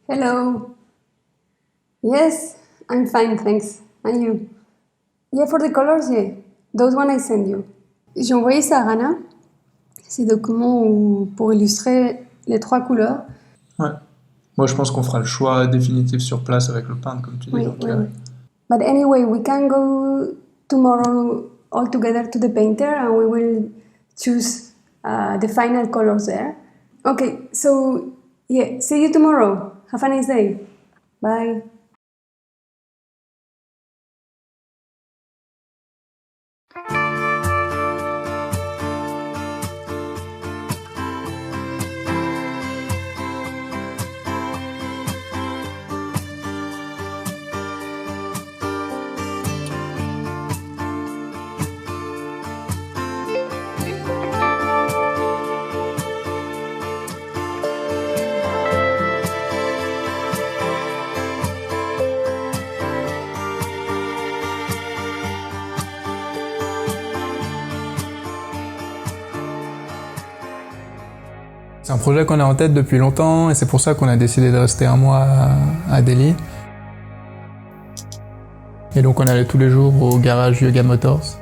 Hello. Yes, I'm fine, thanks. And you? Yeah, for the colors, yeah. Those one I send you. J'ai envoyé ça à Rana, ces documents pour illustrer les 3 couleurs. Ouais. Moi, je pense qu'on fera le choix définitif sur place avec le peintre, comme tu dis. Oui, oui. But anyway, we can go tomorrow all together to the painter and we will choose the final colors there. Okay, so yeah, see you tomorrow. Have a nice day. Bye. C'est un projet qu'on a en tête depuis longtemps et c'est pour ça qu'on a décidé de rester un mois à Delhi. Et donc on allait tous les jours au garage Yoga Motors.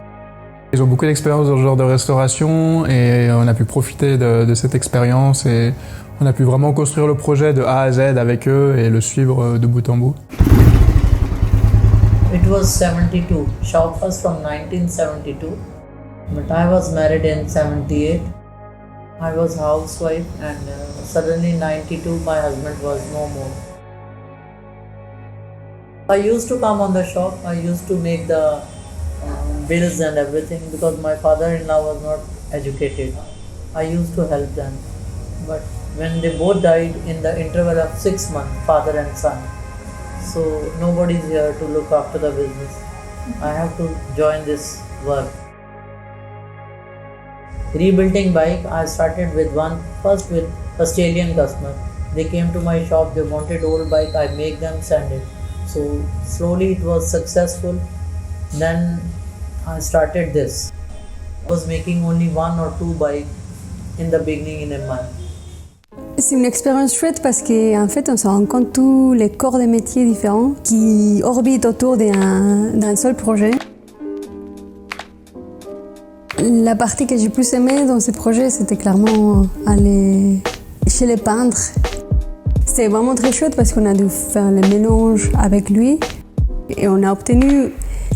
Ils ont beaucoup d'expérience dans ce genre de restauration et on a pu profiter de cette expérience et on a pu vraiment construire le projet de A à Z avec eux et le suivre de bout en bout. It was 72. Shop was from 1972, but I was married in 78. I was housewife and suddenly in 92 my husband was no more. I used to come on the shop, I used to make the bills and everything because my father-in-law was not educated. I used to help them. But when they both died in the interval of 6 months, father and son, so nobody's here to look after the business. I have to join this work. Rebuilding bike, I started with first with Australian customer. They came to my shop, they wanted old bike, I make them send it. So slowly it was successful. Then I started this. I was making only 1 or 2 bikes in the beginning in a month. C'est une expérience chouette parce qu'en fait on se rend compte tous les corps de métiers différents qui orbitent autour d'un seul projet. La partie que j'ai plus aimée dans ce projet, c'était clairement aller chez les peintres. C'était vraiment très chouette parce qu'on a dû faire le mélange avec lui et on a obtenu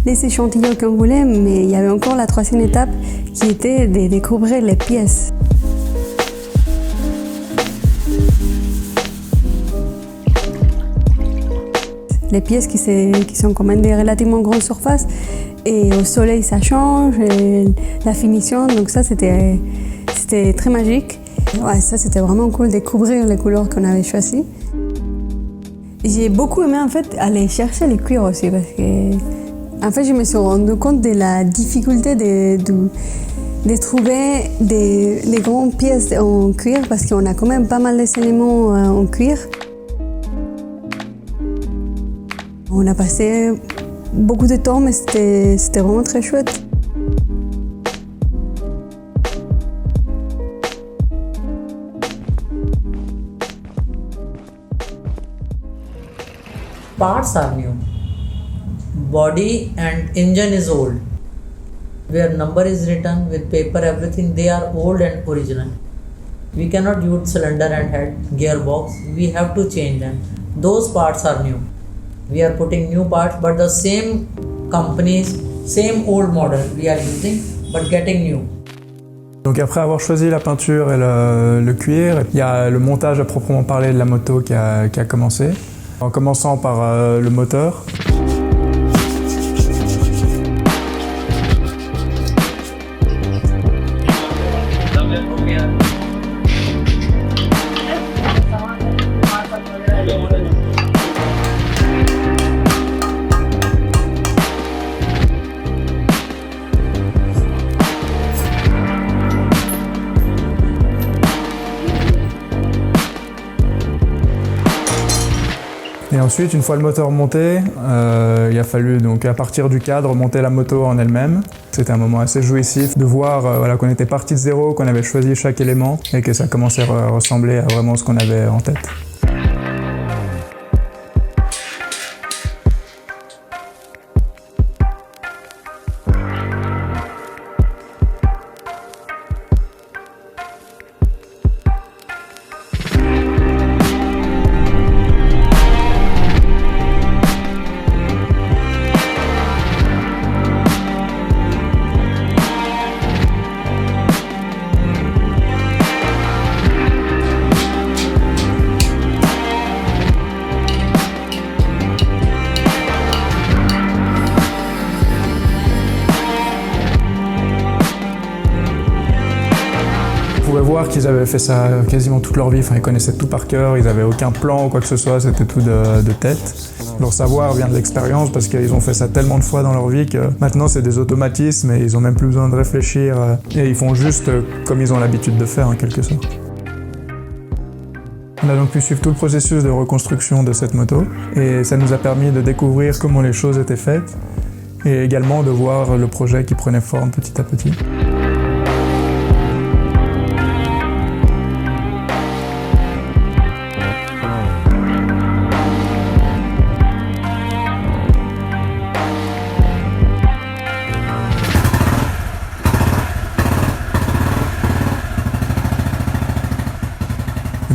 les échantillons qu'on voulait, mais il y avait encore la 3e étape qui était de découvrir les pièces. Les pièces qui sont quand même des relativement grandes surfaces et au soleil ça change, et la finition, donc ça c'était très magique. Ouais, ça c'était vraiment cool de découvrir les couleurs qu'on avait choisies. J'ai beaucoup aimé en fait aller chercher les cuirs aussi parce que en fait je me suis rendu compte de la difficulté de trouver des grandes pièces en cuir parce qu'on a quand même pas mal d'éléments en cuir. On a passé beaucoup de temps, mais c'était vraiment très chouette. Parts are new. Body and engine is old. Where number is written with paper, everything, they are old and original. We cannot use cylinder and head, gearbox. We have to change them. Those parts are new. We are putting new parts, but the same companies, same old model we are using, but getting new. Donc après avoir choisi la peinture et le cuir, il y a le montage à proprement parler de la moto qui a commencé. En commençant par le moteur. Et ensuite, une fois le moteur monté, il a fallu donc à partir du cadre monter la moto en elle-même. C'était un moment assez jouissif de voir voilà, qu'on était parti de zéro, qu'on avait choisi chaque élément et que ça commençait à ressembler à vraiment ce qu'on avait en tête. pouvait voir qu'ils avaient fait ça quasiment toute leur vie, enfin, ils connaissaient tout par cœur, ils n'avaient aucun plan ou quoi que ce soit, c'était tout de tête. Leur savoir vient de l'expérience parce qu'ils ont fait ça tellement de fois dans leur vie que maintenant c'est des automatismes et ils n'ont même plus besoin de réfléchir et ils font juste comme ils ont l'habitude de faire en quelque sorte. On a donc pu suivre tout le processus de reconstruction de cette moto et ça nous a permis de découvrir comment les choses étaient faites et également de voir le projet qui prenait forme petit à petit.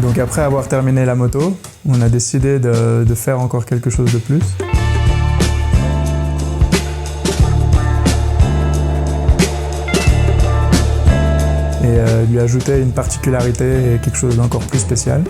Donc après avoir terminé la moto, on a décidé de faire encore quelque chose de plus. Et lui ajouter une particularité et quelque chose d'encore plus spécial.